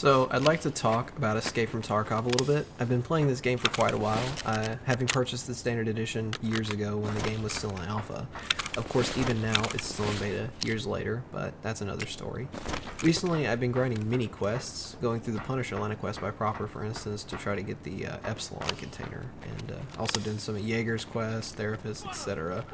So, I'd like to talk about Escape from Tarkov a little bit. I've been playing this game for quite a while, having purchased the standard edition years ago when the game was still in alpha. Of course, even now, it's still in beta years later, but that's another story. Recently, I've been grinding mini quests, going through the Punisher line of quest by Proper, for instance, to try to get the Epsilon container, and also doing some of Jaeger's quests, Therapist, etc.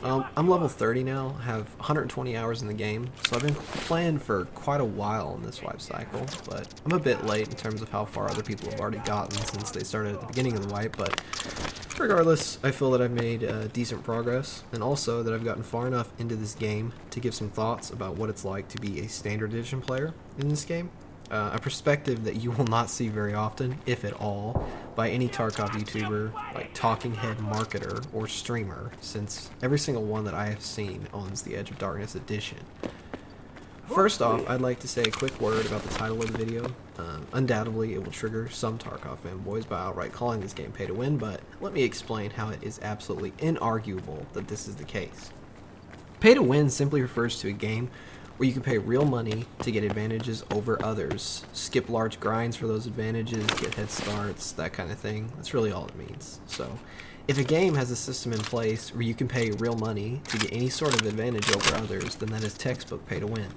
I'm level 30 now, have 120 hours in the game, so I've been playing for quite a while in this wipe cycle, but I'm a bit late in terms of how far other people have already gotten since they started at the beginning of the wipe, but regardless, I feel that I've made decent progress, and also that I've gotten far enough into this game to give some thoughts about what it's like to be a standard edition player in this game. A perspective that you will not see very often, if at all, by any Tarkov YouTuber, like talking head marketer or streamer, since every single one that I have seen owns the Edge of Darkness edition. First off, I'd like to say a quick word about the title of the video. Undoubtedly, it will trigger some Tarkov fanboys by outright calling this game pay to win, but let me explain how it is absolutely inarguable that this is the case. Pay to win simply refers to a game where you can pay real money to get advantages over others, skip large grinds for those advantages, get head starts, that kind of thing. That's really all it means. So, if a game has a system in place where you can pay real money to get any sort of advantage over others, then that is textbook pay to win.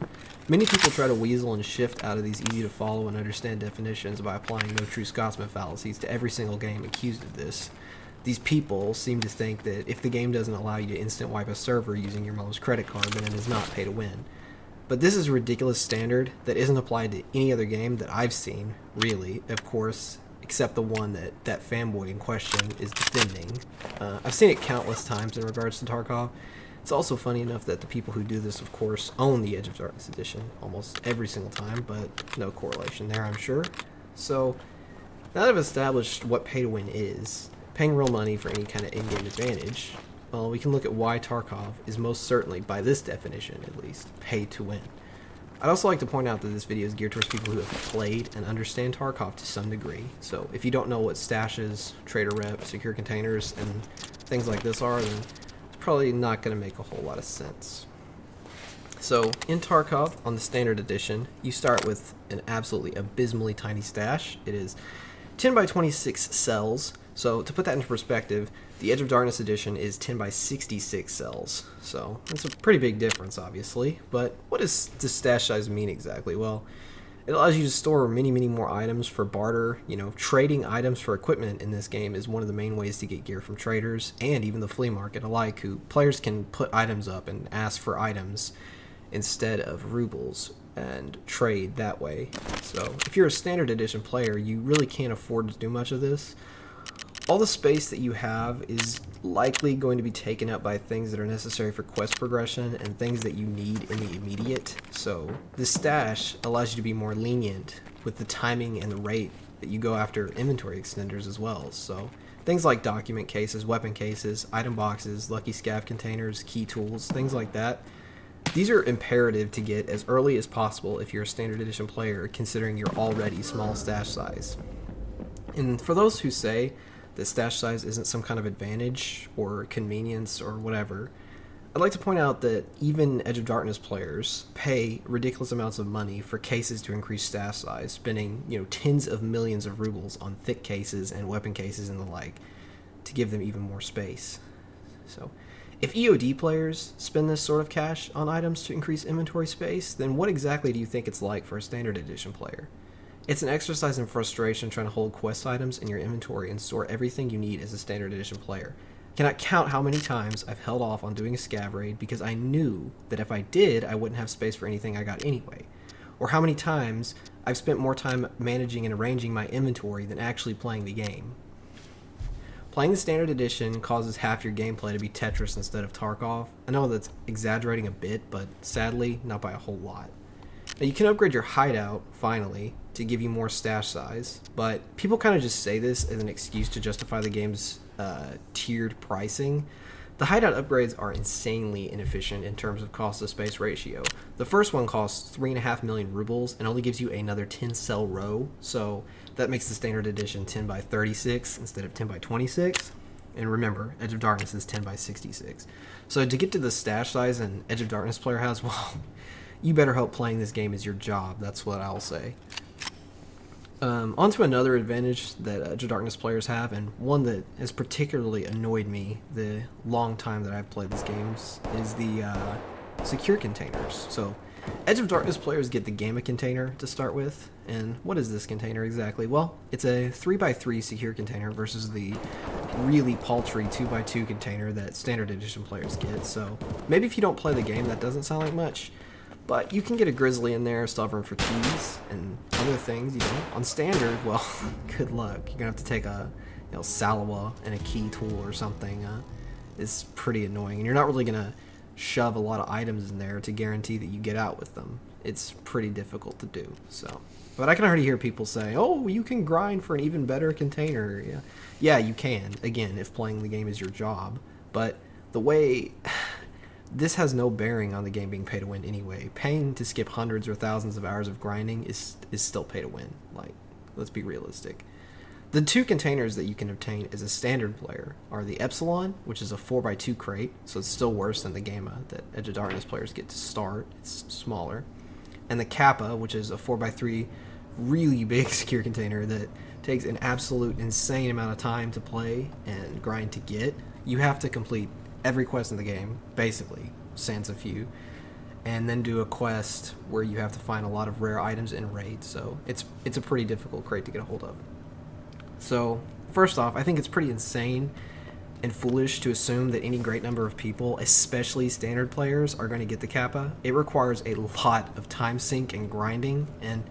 Many people try to weasel and shift out of these easy to follow and understand definitions by applying no true Scotsman fallacies to every single game accused of this. These people seem to think that if the game doesn't allow you to instant wipe a server using your mom's credit card, then it is not pay to win. But this is a ridiculous standard that isn't applied to any other game that I've seen, really, of course, except the one that fanboy in question is defending. I've seen it countless times in regards to Tarkov. It's also funny enough that the people who do this, of course, own the Edge of Darkness edition almost every single time, but no correlation there, I'm sure. So, now that I've established what pay to win is, paying real money for any kind of in-game advantage, well, we can look at why Tarkov is most certainly, by this definition at least, pay to win. I'd also like to point out that this video is geared towards people who have played and understand Tarkov to some degree. So if you don't know what stashes, trader rep, secure containers, and things like this are, then it's probably not going to make a whole lot of sense. So in Tarkov, on the standard edition, you start with an absolutely abysmally tiny stash. It is 10 by 26 cells. So to put that into perspective, the Edge of Darkness edition is 10 by 66 cells. So that's a pretty big difference, obviously. But what does this stash size mean exactly? Well, it allows you to store many, many more items for barter. You know, trading items for equipment in this game is one of the main ways to get gear from traders and even the flea market alike, who players can put items up and ask for items instead of rubles and trade that way. So if you're a standard edition player, you really can't afford to do much of this. All the space that you have is likely going to be taken up by things that are necessary for quest progression and things that you need in the immediate. So this stash allows you to be more lenient with the timing and the rate that you go after inventory extenders as well. So things like document cases, weapon cases, item boxes, lucky scav containers, key tools, things like that. These are imperative to get as early as possible if you're a standard edition player, considering your already small stash size. And for those who say that stash size isn't some kind of advantage or convenience or whatever, I'd like to point out that even Edge of Darkness players pay ridiculous amounts of money for cases to increase stash size, spending, tens of millions of rubles on thick cases and weapon cases and the like to give them even more space. So if EOD players spend this sort of cash on items to increase inventory space, then what exactly do you think it's like for a standard edition player? It's an exercise in frustration trying to hold quest items in your inventory and store everything you need as a standard edition player. I cannot count how many times I've held off on doing a scav raid because I knew that if I did, I wouldn't have space for anything I got anyway. Or how many times I've spent more time managing and arranging my inventory than actually playing the game. Playing the standard edition causes half your gameplay to be Tetris instead of Tarkov. I know that's exaggerating a bit, but sadly, not by a whole lot. Now you can upgrade your hideout, finally, to give you more stash size, but people kind of just say this as an excuse to justify the game's tiered pricing. The hideout upgrades are insanely inefficient in terms of cost to space ratio. The first one costs 3.5 million rubles and only gives you another 10 cell row, so that makes the standard edition 10 by 36 instead of 10 by 26. And remember, Edge of Darkness is 10 by 66. So to get to the stash size an Edge of Darkness player has, well, you better hope playing this game is your job. That's what I'll say. On to another advantage that Edge of Darkness players have, and one that has particularly annoyed me the long time that I've played these games, is the secure containers. So, Edge of Darkness players get the Gamma container to start with, and what is this container exactly? Well, it's a 3x3 secure container versus the really paltry 2x2 container that Standard Edition players get. So, maybe if you don't play the game, that doesn't sound like much. But you can get a Grizzly in there, still have room for keys and other things, you know. On Standard, well, good luck. You're gonna have to take a, Salawa and a key tool or something. It's pretty annoying, and you're not really gonna shove a lot of items in there to guarantee that you get out with them. It's pretty difficult to do. So, but I can already hear people say, "Oh, you can grind for an even better container." Yeah, you can. Again, if playing the game is your job, but the way this has no bearing on the game being pay to win anyway. Paying to skip hundreds or thousands of hours of grinding is still pay to win. Like, let's be realistic. The two containers that you can obtain as a standard player are the Epsilon, which is a 4x2 crate, so it's still worse than the Gamma that Edge of Darkness players get to start. It's smaller. And the Kappa, which is a 4x3 really big secure container that takes an absolute insane amount of time to play and grind to get. You have to complete every quest in the game, basically, sans a few, and then do a quest where you have to find a lot of rare items in raids, so it's a pretty difficult crate to get a hold of. So, first off, I think it's pretty insane and foolish to assume that any great number of people, especially standard players, are going to get the Kappa. It requires a lot of time sink and grinding, and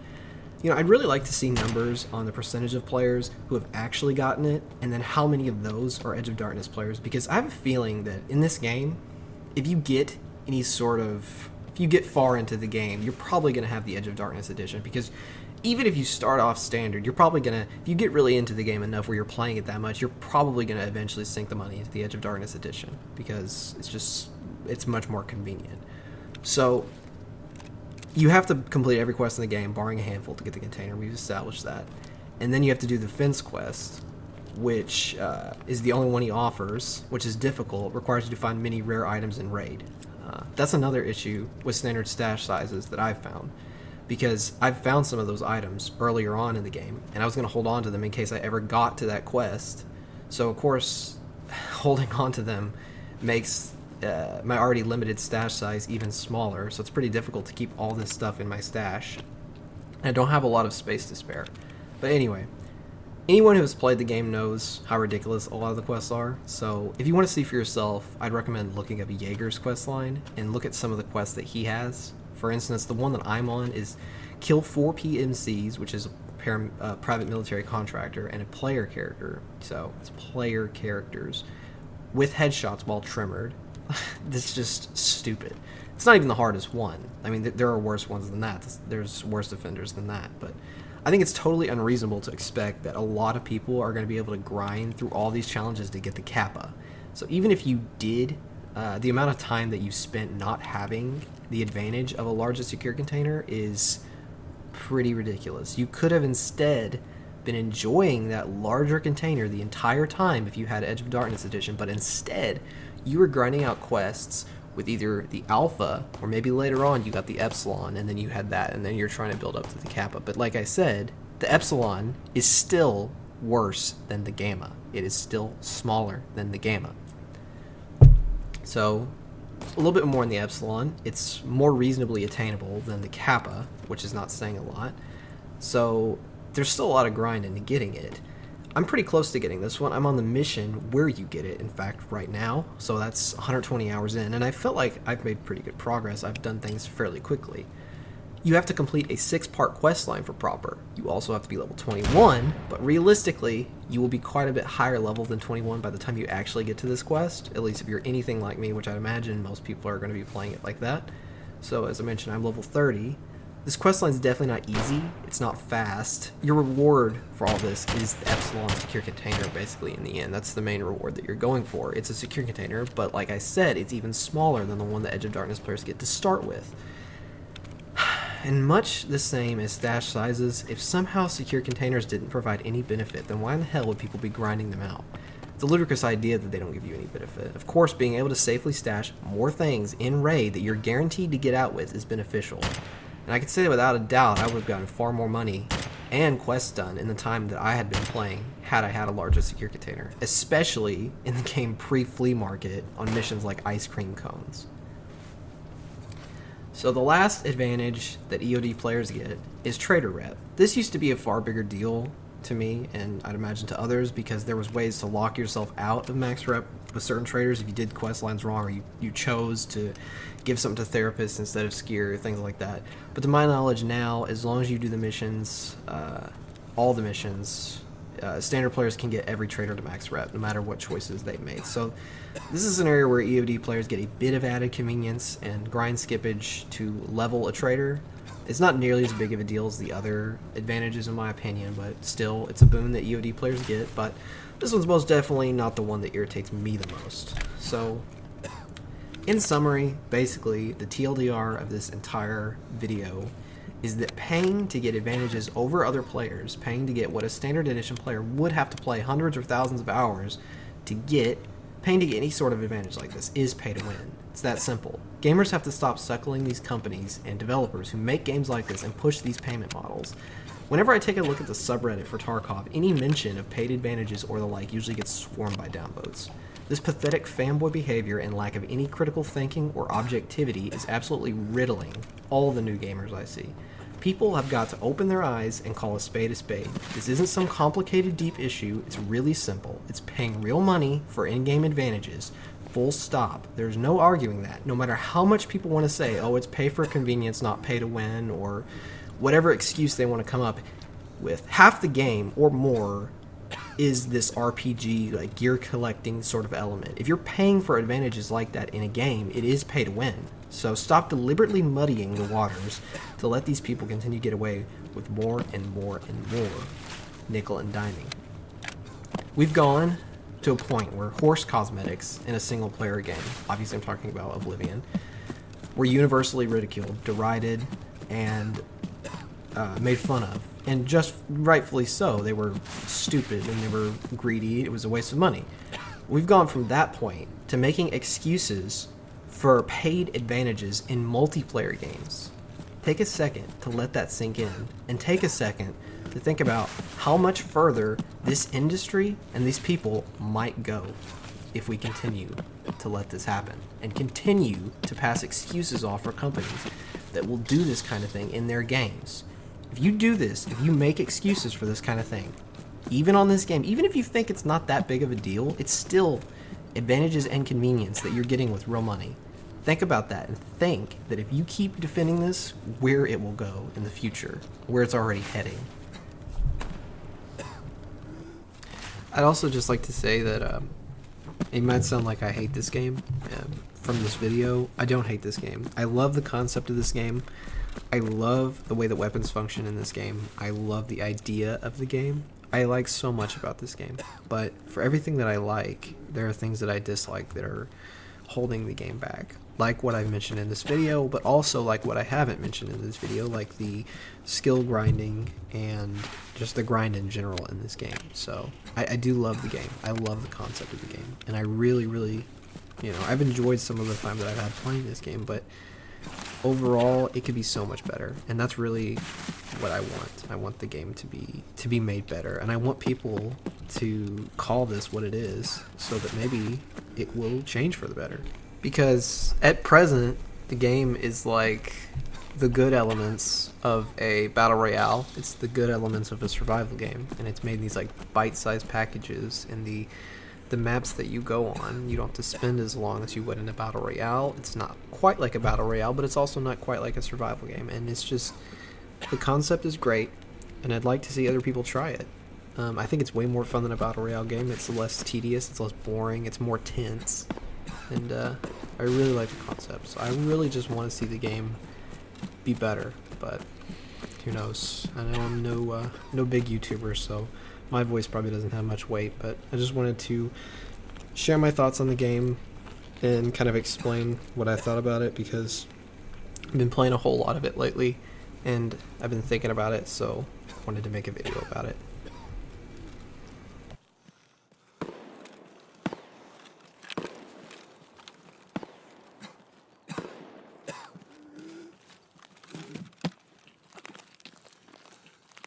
I'd really like to see numbers on the percentage of players who have actually gotten it, and then how many of those are Edge of Darkness players, because I have a feeling that in this game, if you get far into the game, you're probably going to have the Edge of Darkness edition, because even if you start off standard, you're probably going to, if you get really into the game enough where you're playing it that much, you're probably going to eventually sink the money into the Edge of Darkness edition, because it's much more convenient. So, you have to complete every quest in the game, barring a handful, to get the container. We've established that. And then you have to do the fence quest, which is the only one he offers, which is difficult. Requires you to find many rare items in raid. That's another issue with standard stash sizes that I've found, because I've found some of those items earlier on in the game, and I was going to hold on to them in case I ever got to that quest. So, of course, holding on to them makes my already limited stash size even smaller, so it's pretty difficult to keep all this stuff in my stash. I don't have a lot of space to spare. But anyway, anyone who has played the game knows how ridiculous a lot of the quests are, so if you want to see for yourself, I'd recommend looking up Jaeger's questline and look at some of the quests that he has. For instance, the one that I'm on is kill 4 PMCs, which is a private military contractor, and a player character, so it's player characters, with headshots while trimmered. This is just stupid. It's not even the hardest one. I mean, there are worse ones than that. There's worse offenders than that. But I think it's totally unreasonable to expect that a lot of people are going to be able to grind through all these challenges to get the Kappa. So even if you did, the amount of time that you spent not having the advantage of a larger secure container is pretty ridiculous. You could have instead been enjoying that larger container the entire time if you had Edge of Darkness edition, but instead you were grinding out quests with either the Alpha, or maybe later on you got the Epsilon, and then you had that, and then you're trying to build up to the Kappa. But like I said, the Epsilon is still worse than the Gamma. It is still smaller than the Gamma. So, a little bit more in the Epsilon. It's more reasonably attainable than the Kappa, which is not saying a lot. So, there's still a lot of grind into getting it. I'm pretty close to getting this one. I'm on the mission where you get it, in fact, right now. So that's 120 hours in, and I felt like I've made pretty good progress. I've done things fairly quickly. You have to complete a 6-part quest line for proper. You also have to be level 21, but realistically, you will be quite a bit higher level than 21 by the time you actually get to this quest, at least if you're anything like me, which I'd imagine most people are going to be playing it like that. So as I mentioned, I'm level 30. This questline is definitely not easy. It's not fast. Your reward for all this is the Epsilon secure container, basically, in the end. That's the main reward that you're going for. It's a secure container, but like I said, it's even smaller than the one that Edge of Darkness players get to start with. And much the same as stash sizes, if somehow secure containers didn't provide any benefit, then why in the hell would people be grinding them out? It's a ludicrous idea that they don't give you any benefit. Of course, being able to safely stash more things in raid that you're guaranteed to get out with is beneficial. And I can say that without a doubt, I would have gotten far more money and quests done in the time that I had been playing had I had a larger secure container, especially in the game pre-flea market on missions like ice cream cones. So the last advantage that EOD players get is trader rep. This used to be a far bigger deal to me, and I'd imagine to others, because there was ways to lock yourself out of max rep with certain traders if you did quest lines wrong, or you chose to give something to therapists instead of skier, things like that. But to my knowledge now, as long as you do the missions, all the missions, standard players can get every trader to max rep, no matter what choices they've made. So this is an area where EOD players get a bit of added convenience and grind skippage to level a trader. It's not nearly as big of a deal as the other advantages in my opinion, but still, it's a boon that EOD players get. But this one's most definitely not the one that irritates me the most. So, in summary, basically, the TLDR of this entire video is that paying to get advantages over other players, paying to get what a standard edition player would have to play hundreds or thousands of hours to get, paying to get any sort of advantage like this is pay to win. It's that simple. Gamers have to stop suckling these companies and developers who make games like this and push these payment models. Whenever I take a look at the subreddit for Tarkov, any mention of paid advantages or the like usually gets swarmed by downvotes. This pathetic fanboy behavior and lack of any critical thinking or objectivity is absolutely riddling all the new gamers I see. People have got to open their eyes and call a spade a spade. This isn't some complicated, deep issue. It's really simple. It's paying real money for in-game advantages. Full stop. There's no arguing that. No matter how much people want to say, oh, it's pay for convenience, not pay to win, or whatever excuse they want to come up with. Half the game, or more, is this RPG, like gear collecting sort of element. If you're paying for advantages like that in a game, it is pay to win. So stop deliberately muddying the waters to let these people continue to get away with more and more and more nickel and diming. We've gone to a point where horse cosmetics in a single player game, obviously I'm talking about Oblivion, were universally ridiculed, derided, and made fun of. And just rightfully so. They were stupid and they were greedy. It was a waste of money. We've gone from that point to making excuses for paid advantages in multiplayer games. Take a second to let that sink in, and take a second to think about how much further this industry and these people might go if we continue to let this happen and continue to pass excuses off for companies that will do this kind of thing in their games. If you do this, if you make excuses for this kind of thing, even on this game, even if you think it's not that big of a deal, it's still advantages and convenience that you're getting with real money. Think about that and think that if you keep defending this, where it will go in the future, where it's already heading. I'd also just like to say that it might sound like I hate this game from this video. I don't hate this game. I love the concept of this game. I love the way that weapons function in this game. I love the idea of the game. I like so much about this game. But for everything that I like, there are things that I dislike that are holding the game back. Like what I've mentioned in this video, but also like what I haven't mentioned in this video, like the skill grinding and just the grind in general in this game. So I do love the game. I love the concept of the game. And I really, really, I've enjoyed some of the time that I've had playing this game, but overall it could be so much better, and that's really what I want. I want the game to be made better, and I want people to call this what it is so that maybe it will change for the better. Because at present the game is like the good elements of a battle royale. It's the good elements of a survival game, and it's made these like bite-sized packages, and the maps that you go on, you don't have to spend as long as you would in a battle royale. It's not quite like a battle royale, but it's also not quite like a survival game, and it's just, the concept is great, and I'd like to see other people try it. I think it's way more fun than a battle royale game. It's less tedious, it's less boring, it's more tense, and I really like the concept. So I really just want to see the game be better, but who knows? I know I'm no big YouTuber, so my voice probably doesn't have much weight, but I just wanted to share my thoughts on the game and kind of explain what I thought about it, because I've been playing a whole lot of it lately and I've been thinking about it, so I wanted to make a video about it.